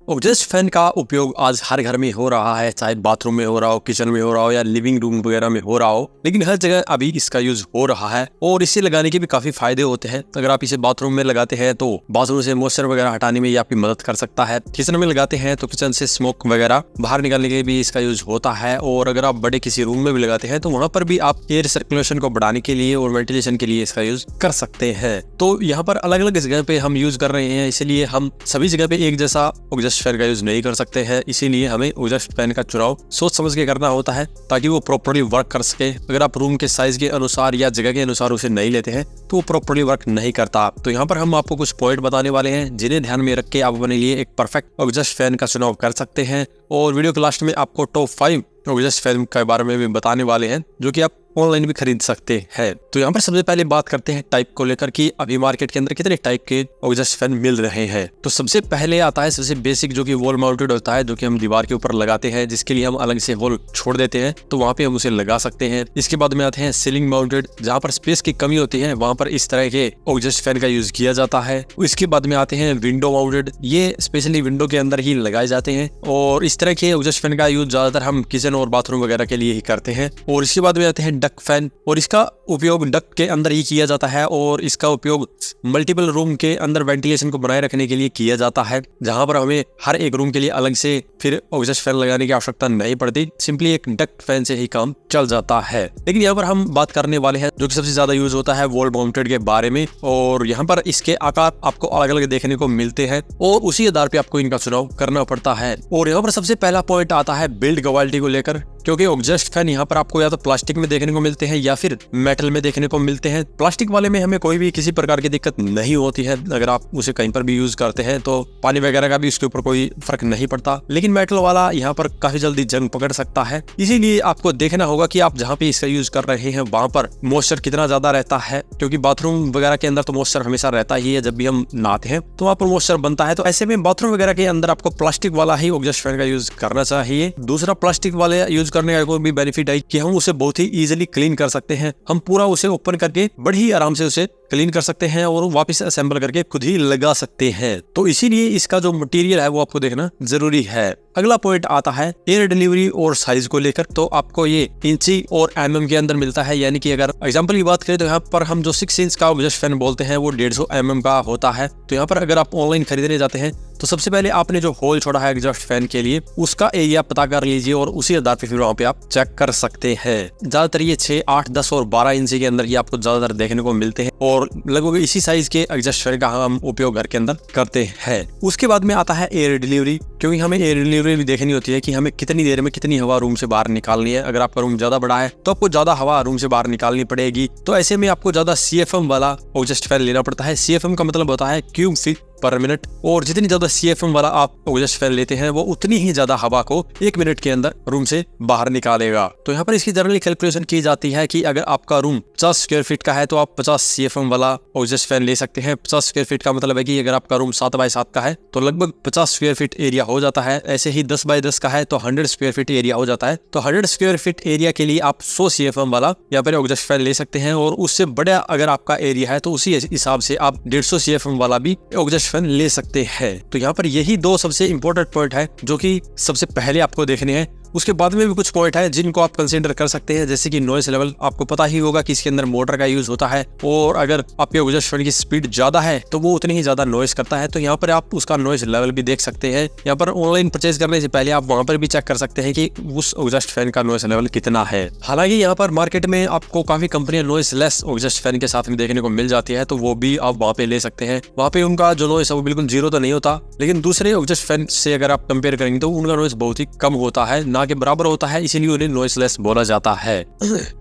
Exhaust fan का उपयोग आज हर घर में हो रहा है, चाहे बाथरूम में हो रहा हो, किचन में हो रहा हो या लिविंग रूम वगैरह में हो रहा हो, लेकिन हर जगह अभी इसका यूज हो रहा है और इसे लगाने के भी काफी फायदे होते हैं। अगर आप इसे बाथरूम में लगाते हैं तो बाथरूम से मॉइस्चर वगैरह हटाने में ये आपकी मदद कर सकता है। किचन में लगाते हैं तो किचन से स्मोक वगैरह बाहर निकालने के लिए भी इसका यूज होता है। और अगर आप बड़े किसी रूम में भी लगाते हैं तो वहां पर भी आप एयर सर्कुलेशन को बढ़ाने के लिए और वेंटिलेशन के लिए इसका यूज कर सकते हैं। तो यहाँ पर अलग अलग जगह पे हम यूज कर रहे हैं, इसलिए हम सभी जगह पे एक जैसा एग्जॉस्ट फैन का यूज नहीं कर सकते हैं। इसीलिए हमें एग्जॉस्ट फैन का चुनाव सोच समझ के करना होता है ताकि वो प्रॉपर्ली वर्क कर सके। अगर आप रूम के साइज के अनुसार या जगह के अनुसार उसे नहीं लेते हैं तो वो प्रॉपर्ली वर्क नहीं करता। तो यहाँ पर हम आपको कुछ पॉइंट बताने वाले हैं जिन्हें ध्यान में रख के आप अपने लिए एक परफेक्ट एग्जॉस्ट फैन का चुनाव कर सकते हैं। और वीडियो के लास्ट में आपको टॉप 5 एग्जॉस्ट फैन के बारे में भी बताने वाले हैं जो कि आप ऑनलाइन भी खरीद सकते हैं। तो यहाँ पर सबसे पहले बात करते हैं टाइप को लेकर कि अभी मार्केट के अंदर कितने टाइप के एग्जॉस्ट फैन मिल रहे हैं। तो सबसे पहले आता है सबसे बेसिक जो कि वॉल माउंटेड होता है, जो कि हम दीवार के ऊपर लगाते हैं, जिसके लिए हम अलग से होल छोड़ देते हैं तो वहाँ पे हम उसे लगा सकते हैं। इसके बाद में आते हैं सीलिंग माउंटेड, जहाँ पर स्पेस की कमी होती है वहाँ पर इस तरह के एग्जॉस्ट फैन का यूज किया जाता है। इसके बाद में आते हैं विंडो माउंटेड, ये स्पेशली विंडो के अंदर ही लगाए जाते हैं और इस तरह के एग्जॉस्ट फैन का यूज ज्यादातर हम किचन और बाथरूम वगैरह के लिए ही करते हैं। और इसके बाद में आते हैं डक फैन, और इसका उपयोग डक्ट के अंदर ही किया जाता है और इसका उपयोग मल्टीपल रूम के अंदर वेंटिलेशन को बनाए रखने के लिए किया जाता है, जहां पर हमें हर एक रूम के लिए अलग से फिर एग्जॉस्ट फैन लगाने की आवश्यकता नहीं पड़ती, सिंपली एक डक्ट फैन से ही काम चल जाता है। लेकिन यहाँ पर हम बात करने वाले हैं जो कि सबसे ज्यादा यूज होता है वॉल माउंटेड के बारे में, और यहाँ पर इसके आकार आपको अलग अलग देखने को मिलते हैं और उसी आधार पे आपको इनका चुनाव करना पड़ता है। और यहाँ पर सबसे पहला पॉइंट आता है बिल्ड क्वालिटी को लेकर, क्योंकि एग्जॉस्ट फैन यहाँ पर आपको या तो प्लास्टिक में देखने को मिलते हैं या फिर मेटल में देखने को मिलते हैं। प्लास्टिक वाले में हमें कोई भी किसी प्रकार की दिक्कत नहीं होती है, अगर आप उसे कहीं पर भी यूज करते हैं तो पानी वगैरह का भी उसके ऊपर कोई फर्क नहीं पड़ता। लेकिन मेटल वाला यहाँ पर काफी जल्दी जंग पकड़ सकता है, इसीलिए आपको देखना होगा कि आप जहाँ पे इसका यूज कर रहे हैं वहां पर मॉइस्चर कितना ज्यादा रहता है, क्योंकि बाथरूम वगैरह के अंदर तो मॉइस्चर हमेशा रहता ही है। जब भी हम नहाते हैं तो वहाँ पर मॉइस्चर बनता है, तो ऐसे में बाथरूम वगैरह के अंदर आपको प्लास्टिक वाला ही एग्जॉस्ट फैन का यूज करना चाहिए। दूसरा, प्लास्टिक वाले यूज करने का कोई भी बेनिफिट है कि हम उसे बहुत ही इजीली क्लीन कर सकते हैं। हम पूरा उसे ओपन करके बड़ी आराम से उसे क्लीन कर सकते हैं और वापस असेंबल करके खुद ही लगा सकते हैं। तो इसीलिए इसका जो मटेरियल है वो आपको देखना जरूरी है। अगला पॉइंट आता है एयर डिलीवरी और साइज को लेकर, तो आपको ये इंची और mm के अंदर मिलता है। यानी कि अगर एग्जांपल की बात करें तो यहाँ पर हम जो 6 इंच का एग्जॉस्ट फैन बोलते हैं वो 150 mm का होता है। तो यहाँ पर अगर आप ऑनलाइन खरीदने जाते हैं तो सबसे पहले आपने जो होल छोड़ा है एग्जॉस्ट फैन के लिए उसका एरिया पता कर लीजिए और उसी आधार पर फिर वहाँ पे आप चेक कर सकते हैं। ज्यादातर ये 6, 8, 10 और 12 इंच के अंदर ही आपको ज्यादातर देखने को मिलते हैं और लगभग इसी साइज के एग्जॉस्ट फैन का हम उपयोग घर के अंदर करते हैं। उसके बाद में आता है एयर डिलीवरी, क्योंकि हमें एयर डिलीवरी भी देखनी होती है कि हमें कितनी देर में कितनी हवा रूम से बाहर निकालनी है। अगर आपका रूम ज्यादा बड़ा है तो आपको ज्यादा हवा रूम से बाहर निकालनी पड़ेगी, तो ऐसे में आपको ज्यादा CFM वाला एग्जॉस्ट फैन लेना पड़ता है। CFM का मतलब होता है क्यूब फीट पर मिनट, और जितनी ज्यादा CFM वाला आप एग्जॉस्ट फैन लेते हैं वो उतनी ही ज्यादा हवा को 1 मिनट के अंदर रूम से बाहर निकालेगा। तो यहाँ पर इसकी जनरली कैलकुलेशन की जाती है कि अगर आपका रूम 50 स्क्वायर फीट का है तो आप 50 CFM वाला एग्जॉस्ट फैन ले सकते हैं। 50 स्क्वायर फीट का मतलब है कि अगर आपका रूम 7 बाय 7 का है तो लगभग 50 स्क्वायर फीट एरिया हो जाता है। ऐसे ही 10 बाय 10 का है तो 100 स्क्वायर फीट एरिया हो जाता है। तो 100 स्क्वायर फीट एरिया के लिए आप 100 CFM वाला यहाँ पर एग्जॉस्ट फैन ले सकते हैं, और उससे बड़ा अगर आपका एरिया है तो उसी हिसाब से आप 150 CFM वाला भी एग्जॉस्ट फैन ले सकते हैं। तो यहाँ पर यही 2 सबसे इंपॉर्टेंट पॉइंट है जो कि सबसे पहले आपको देखने हैं। उसके बाद में भी कुछ पॉइंट है जिनको आप कंसीडर कर सकते हैं, जैसे कि नॉइस लेवल। आपको पता ही होगा कि इसके अंदर मोटर का यूज होता है और अगर आपके एग्जॉस्ट फैन की स्पीड ज्यादा है तो वो उतनी ही ज्यादा नॉइस करता है। तो यहाँ पर आप उसका नॉइस लेवल भी देख सकते हैं। यहाँ पर ऑनलाइन परचेज करने से पहले आप वहां पर भी चेक कर सकते हैं कि उस एग्जॉस्ट फैन का नॉइस लेवल कितना है। हालांकि यहाँ पर मार्केट में आपको काफी कंपनियां नॉइस लेस एग्जॉस्ट फैन के साथ में देखने को मिल जाती है, तो वो भी आप वहाँ पे ले सकते हैं। वहाँ पे उनका जो नॉइस है वो बिल्कुल 0 तो नहीं होता, लेकिन दूसरे एग्जॉस्ट फैन से अगर आप कंपेयर करेंगे तो उनका नॉइस बहुत ही कम होता है, ना कि बराबर होता है, इसीलिए उन्हें नॉइसलेस बोला जाता है।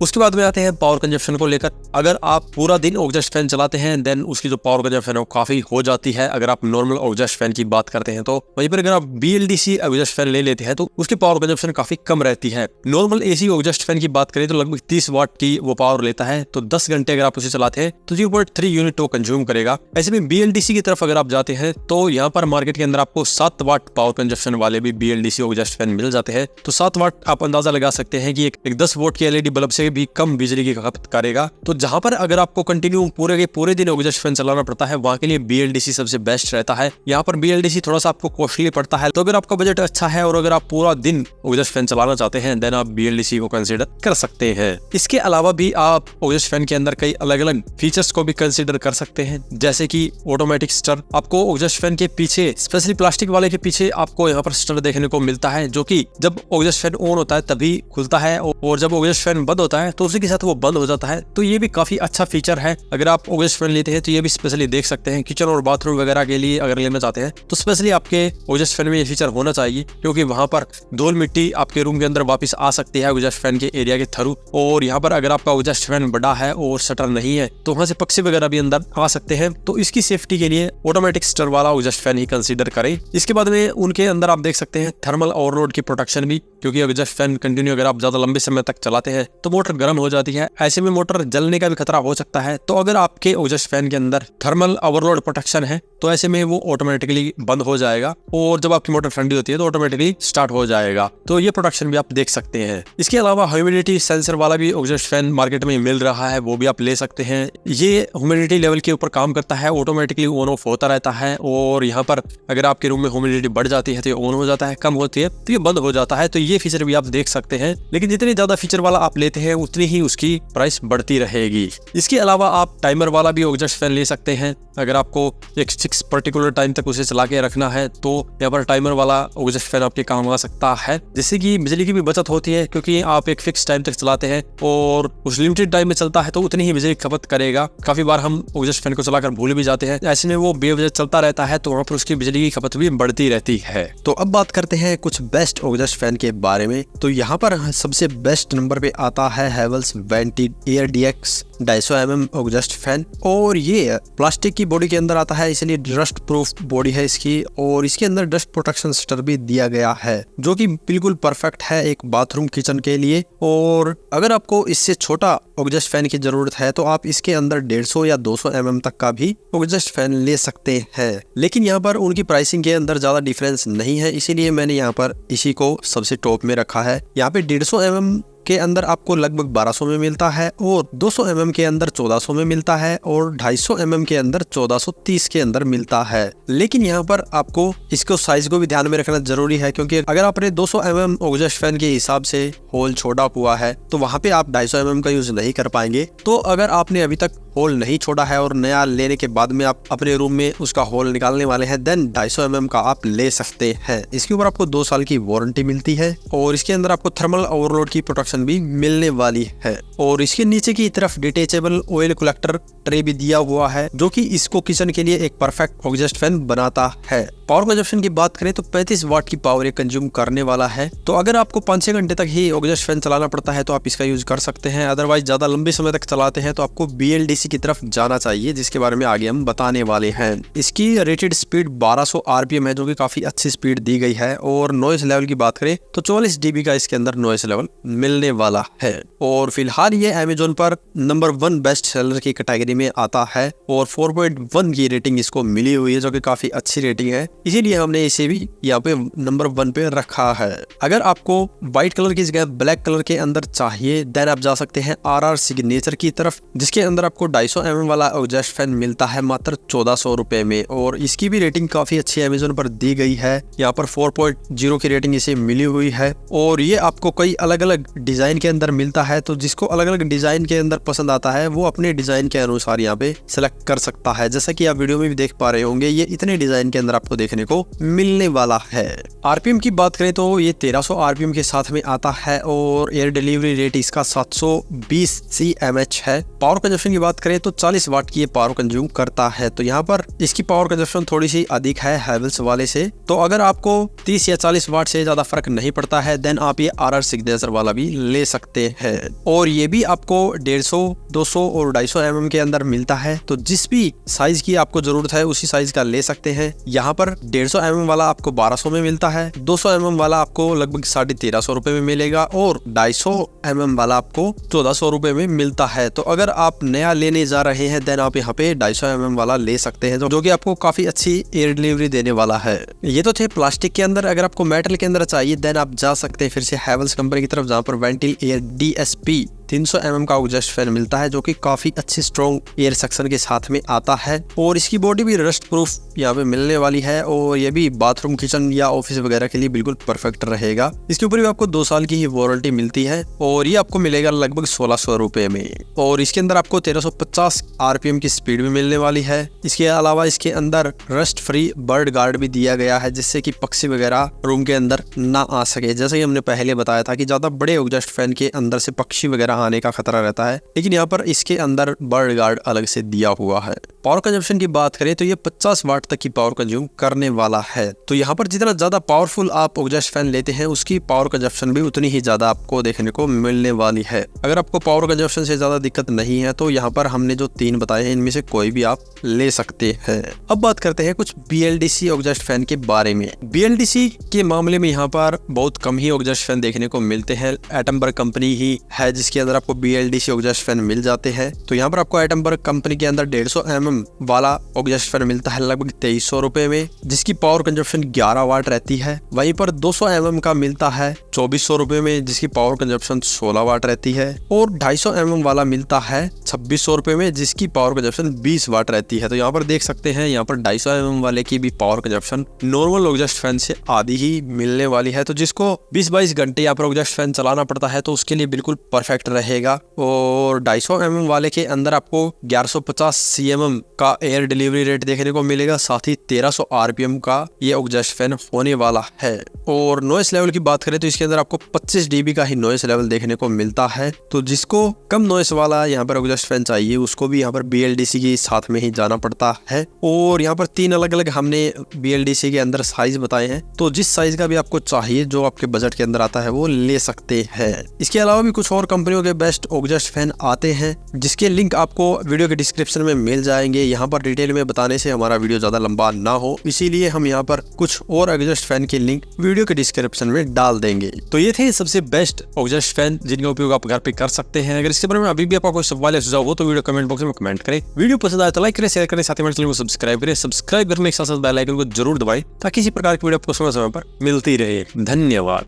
उसके बाद में आते हैं पावर कंजप्शन को लेकर। अगर आप पूरा दिन एग्जॉस्ट फैन चलाते हैं देन उसकी जो पावर कंजप्शन है वो काफी हो जाती है। अगर आप नॉर्मल एग्जॉस्ट फैन की बात करते हैं तो वहीं पर अगर आप BLDC एग्जॉस्ट फैन ले लेते हैं तो उसकी पावर कंजप्शन काफी कम रहती है। नॉर्मल AC एग्जॉस्ट फैन की बात करें तो लगभग 30 वाट की वो पावर लेता है, तो 10 घंटे अगर आप उसे चलाते हैं तो 0.3 यूनिट वो कंज्यूम करेगा। ऐसे में BLDC की तरफ अगर आप जाते हैं तो यहाँ पर मार्केट के अंदर आपको 7 वाट पावर कंजप्शन वाले भी BLDC एग्जॉस्ट फैन मिल जाते हैं, तो 7 वाट आप अंदाजा लगा सकते हैं कि एक 10 वोल्ट की एलईडी बल्ब से भी कम बिजली की खपत करेगा। तो जहां पर अगर आपको कंटिन्यू पूरे के पूरे दिन एग्जॉस्ट फैन चलाना पड़ता है, वहां के लिए BLDC सबसे बेस्ट रहता है। यहाँ पर BLDC थोड़ा सा आपको कॉस्टली पड़ता है, तो अगर आपका बजट अच्छा है और अगर आप पूरा दिन एग्जॉस्ट फैन चलाना चाहते हैं देन आप BLDC को कंसीडर कर सकते हैं। इसके अलावा भी आप एग्जॉस्ट फैन के अंदर कई अलग अलग फीचर्स को भी कंसीडर कर सकते हैं, जैसे कि ऑटोमेटिक स्टर। आपको एग्जॉस्ट फैन के पीछे, स्पेशली प्लास्टिक वाले के पीछे, आपको यहाँ पर स्टर देखने को मिलता है, जो कि जब एग्जॉस्ट फैन ऑन होता है तभी खुलता है और जब एग्जॉस्ट फैन बंद होता है तो उसी के साथ वो बंद हो जाता है। तो ये भी काफी अच्छा फीचर है। अगर आप एग्जॉस्ट फैन लेते हैं तो ये भी स्पेशली देख सकते हैं। किचन और बाथरूम वगैरह के लिए अगर लेना चाहते हैं तो स्पेशली आपके एग्जॉस्ट फैन में ये फीचर होना चाहिए, क्योंकि वहां पर धूल मिट्टी आपके रूम के अंदर वापस आ सकती है एग्जॉस्ट फैन के एरिया के थ्रू। और यहाँ पर अगर आपका एग्जॉस्ट फैन बड़ा है और शटर नहीं है तो वहां से पक्षी वगैरह भी अंदर आ सकते हैं। तो इसकी सेफ्टी के लिए ऑटोमेटिक स्टर वाला एग्जॉस्ट फैन ही कंसीडर करें। इसके बाद में उनके अंदर आप देख सकते हैं थर्मल ओवरलोड की प्रोटेक्शन भी, क्योंकि एग्जॉस्ट फैन कंटिन्यू अगर आप ज्यादा लंबे समय तक चलाते हैं तो मोटर गर्म हो जाती है, ऐसे में मोटर जलने का भी खतरा हो सकता है। तो अगर आपके एग्जॉस्ट फैन के अंदर थर्मल ओवरलोड प्रोटेक्शन है तो ऐसे में वो ऑटोमेटिकली बंद हो जाएगा और जब आपकी मोटर ठंडी होती है तो ऑटोमेटिकली स्टार्ट हो जाएगा। तो ये प्रोटेक्शन भी आप देख सकते हैं। इसके अलावा ह्यूमिडिटी सेंसर वाला भी एग्जॉस्ट फैन मार्केट में मिल रहा है, वो भी आप ले सकते हैं। ये ह्यूमिडिटी लेवल के ऊपर काम करता है, ऑटोमेटिकली ऑन ऑफ होता रहता है और यहाँ पर अगर आपके रूम में ह्यूमिडिटी बढ़ जाती है तो ये ऑन हो जाता है, कम होती है तो ये बंद हो जाता है। तो ये फीचर भी आप देख सकते हैं, लेकिन जितनी ज्यादा फीचर वाला आप लेते हैं उतनी ही उसकी प्राइस बढ़ती रहेगी। इसके अलावा आप टाइमर वाला भी एग्जॉस्ट फैन ले सकते हैं। अगर आपको एक फिक्स पर्टिकुलर टाइम तक उसे चला के रखना है तो यहाँ पर टाइमर वाला एग्जॉस्ट फैन आपके काम आ सकता है, जिससे कि बिजली की भी बचत होती है, क्योंकि आप एक फिक्स टाइम तक चलाते हैं और उस लिमिटेड टाइम में चलता है तो उतनी ही बिजली खपत करेगा। काफी बार हम एग्जॉस्ट फैन को चलाकर भूल भी जाते हैं, ऐसे में वो बेवजह चलता रहता है तो वहाँ पर उसकी बिजली की खपत भी बढ़ती रहती है। तो अब बात करते हैं कुछ बेस्ट एग्जॉस्ट फैन के बारे में। तो यहाँ पर सबसे बेस्ट नंबर पे आता है Havells vanity air DX 250 mm exhaust fan, और ये प्लास्टिक की बॉडी के अंदर आता है, इसलिए डस्ट प्रूफ बॉडी है इसकी और इसके अंदर डस्ट प्रोटेक्शन स्टर भी दिया गया है, जो कि बिल्कुल परफेक्ट है एक बाथरूम किचन के लिए। और अगर आपको इससे छोटा एग्जॉस्ट फैन की जरूरत है तो आप इसके अंदर 150 या 200 mm तक का भी एग्जॉस्ट फैन ले सकते हैं, लेकिन यहाँ पर उनकी प्राइसिंग के अंदर ज्यादा डिफरेंस नहीं है, इसीलिए मैंने यहाँ पर इसी को सबसे टॉप में रखा है। यहाँ पे 150 mm के अंदर आपको लगभग 1200 में मिलता है और 200 mm के अंदर 1400 में मिलता है और 250 mm के अंदर 1430 के अंदर मिलता है। लेकिन यहाँ पर आपको इसको साइज को भी ध्यान में रखना जरूरी है, क्योंकि अगर आपने 200 mm एग्जॉस्ट फैन के हिसाब से होल छोड़ा हुआ है तो वहाँ पे आप 250 mm का यूज नहीं कर पाएंगे। तो अगर आपने अभी तक होल नहीं छोड़ा है और नया लेने के बाद में आप अपने रूम में उसका होल निकालने वाले हैं देन 250 mm का आप ले सकते हैं। इसके ऊपर आपको 2 साल की वारंटी मिलती है और इसके अंदर आपको थर्मल ओवरलोड की प्रोटेक्शन भी मिलने वाली है। और इसके नीचे की तरफ डिटेचेबल ऑयल कलेक्टर ट्रे भी दिया हुआ है, जो कि इसको किचन के लिए एक परफेक्ट एग्जॉस्ट फैन बनाता है। पावर कंजप्शन की बात करें तो 35 वाट की पावर ये कंज्यूम करने वाला है। तो अगर आपको 5-6 घंटे तक ही एग्जॉस्ट फैन चलाना पड़ता है तो आप इसका यूज कर सकते हैं, अदरवाइज ज्यादा लंबे समय तक चलाते हैं तो आपको BLDC की तरफ जाना चाहिए, जिसके बारे में आगे हम बताने वाले हैं। इसकी रेटेड स्पीड 1200 RPM है, जो कि काफी अच्छी स्पीड दी गई है। और नॉइस लेवल की बात करें तो 44 dB का इसके अंदर नॉइस लेवल मिलने वाला है। और फिलहाल ये अमेज़न पर नंबर 1 बेस्ट सेलर की कैटेगरी में आता है और 4.1 की रेटिंग इसको मिली हुई है, जो कि काफी अच्छी रेटिंग है, इसीलिए हमने इसे भी यहाँ पे नंबर 1 पे रखा है। अगर आपको व्हाइट कलर की जगह ब्लैक कलर के अंदर चाहिए देन आप जा सकते हैं RR सिग्नेचर की तरफ, जिसके अंदर आपको 250 mm वाला एग्जॉस्ट फैन मिलता है मात्र 1400 रुपए में। और इसकी भी रेटिंग काफी अच्छी अमेज़न पर दी गई है, यहाँ पर 4.0 की रेटिंग इसे मिली हुई है। और ये आपको कई अलग अलग डिजाइन के अंदर मिलता है, तो जिसको अलग अलग डिजाइन के अंदर पसंद आता है वो अपने डिजाइन के अनुसार यहाँ पे सिलेक्ट कर सकता है। जैसा कि आप वीडियो में भी देख पा रहे होंगे, ये इतने डिजाइन के अंदर आपको देखने को मिलने वाला है। RPM की बात करें तो ये 1300 RPM के साथ में आता है और एयर डिलीवरी रेट इसका 720 CMH है। पावर कंजप्शन की बात करें तो 40 वाट की ये पावर कंज्यूम करता है, तो यहाँ पर इसकी पावर कंजप्शन थोड़ी सी अधिक है हैवेल्स वाले से। तो अगर आपको 30 या 40 वाट से ज्यादा फर्क नहीं पड़ता है देन आप ये RR सिग्नेचर वाला भी ले सकते हैं। और ये भी आपको 150, 200 और 250 mm के अंदर मिलता है। तो जिस भी साइज की आपको जरूरत है उसी साइज का ले सकते हैं। यहाँ पर 150 mm वाला आपको 1200 में मिलता है, 200 mm वाला आपको लगभग 1350 रुपए में मिलेगा और 250 mm वाला आपको 1400 रुपए में मिलता है। तो अगर आप नया लेने जा रहे हैं देन आप यहाँ पे 250 mm वाला ले सकते हैं जो कि आपको काफी अच्छी एयर डिलीवरी देने वाला है। ये तो थे प्लास्टिक के अंदर। अगर आपको मेटल के अंदर चाहिए देन आप जा सकते हैं फिर से हैवेल्स कंपनी की तरफ, जहाँ पर वेंटिल एयर DSP 300 mm का एग्जॉस्ट फैन मिलता है जो कि काफी अच्छी स्ट्रॉन्ग एयर सक्शन के साथ में आता है। और इसकी बॉडी भी रस्ट प्रूफ यहाँ पे मिलने वाली है और ये भी बाथरूम, किचन या ऑफिस वगैरह के लिए बिल्कुल परफेक्ट रहेगा। इसके ऊपर भी आपको 2 साल की ही वारंटी मिलती है और ये आपको मिलेगा लगभग 1600 रुपए में। और इसके अंदर आपको 1350 RPM की स्पीड भी मिलने वाली है। इसके अलावा इसके अंदर रस्ट फ्री बर्ड गार्ड भी दिया गया है जिससे कि पक्षी वगैरह रूम के अंदर ना आ सके। जैसे कि हमने पहले बताया था कि ज्यादा बड़े एग्जॉस्ट फैन के अंदर से पक्षी वगैरह आने का खतरा रहता है, लेकिन यहाँ पर इसके अंदर बर्ड गार्ड अलग से दिया हुआ है। पावर कंजप्शन की बात करें तो ये 50 वाट तक की पावर कंज्यूम करने वाला है। तो यहाँ पर जितना ज्यादा पावरफुल आप एग्जॉस्ट फैन लेते हैं उसकी पावर कंजप्शन भी उतनी ही ज्यादा आपको देखने को मिलने वाली है। अगर आपको पावर कंजप्शन से ज्यादा दिक्कत नहीं है तो यहाँ पर हमने जो 3 बताए हैं इनमें से कोई भी आप ले सकते हैं। अब बात करते हैं कुछ BLDC एग्जॉस्ट फैन के बारे में। BLDC के मामले में यहाँ पर बहुत कम ही एग्जॉस्ट फैन देखने को मिलते हैं। एटमबर्ग कंपनी ही है जिसके अंदर आपको BLDC एग्जॉस्ट फैन मिल जाते हैं। तो यहाँ पर आपको एटमबर्ग कंपनी के अंदर 150 mm वाला एग्जॉस्ट फैन मिलता है लगभग 2300 रुपए में, जिसकी पावर कंजप्शन 11 वाट रहती है। वहीं पर 200 mm का मिलता है 2400 रुपए में जिसकी पावर कंजप्शन 16 वाट रहती है। और 250 mm वाला मिलता है 2600 रुपए में जिसकी पावर कंजप्शन 20 वाट रहती है। तो यहाँ पर देख सकते हैं यहाँ पर 250 mm वाले की भी power consumption normal exhaust fan से आधी ही मिलने वाली है। तो जिसको 20-22 घंटे यहाँ पर एग्जॉस्ट फैन चलाना पड़ता है तो उसके लिए बिल्कुल परफेक्ट रहेगा। और 250 mm वाले के अंदर आपको 1150 cm का एयर डिलीवरी रेट देखने को मिलेगा, साथ ही 1300 RPM का ये एग्जॉस्ट फैन होने वाला है। और नॉइस लेवल की बात करें तो इसके अंदर आपको 25 dB का ही नॉइस लेवल देखने को मिलता है। तो जिसको कम नॉइस वाला यहाँ पर एग्जॉस्ट फैन चाहिए उसको भी यहाँ पर BLDC के साथ में ही जाना पड़ता है। और यहाँ पर 3 अलग अलग हमने BLDC के अंदर साइज बताए हैं, तो जिस साइज का भी आपको चाहिए जो आपके बजट के अंदर आता है वो ले सकते हैं। इसके अलावा भी कुछ और कंपनियों के बेस्ट एग्जॉस्ट फैन आते हैं जिसके लिंक आपको वीडियो के डिस्क्रिप्शन में मिल जाएंगे। यहाँ पर डिटेल में बताने से हमारा वीडियो ज्यादा लंबा ना हो, इसीलिए हम यहाँ पर कुछ और एग्जॉस्ट फैन के लिंक वीडियो के डिस्क्रिप्शन में डाल देंगे। तो ये थे सबसे बेस्ट एग्जॉस्ट फैन जिनका उपयोग आप घर पे कर सकते हैं। अगर इसके बारे में अभी भी आपका कोई सवाल या सुझाव हो तो वीडियो कमेंट बॉक्स में कमेंट करें। वीडियो पसंद आए तो लाइक करें, शेयर करें, साथ ही हमारे चैनल को सब्सक्राइब करें। सब्सक्राइब करने के साथ साथ बेल आइकन को जरूर दबाएं ताकि इसी प्रकार की वीडियो आपको समय समय पर मिलती रहे। धन्यवाद।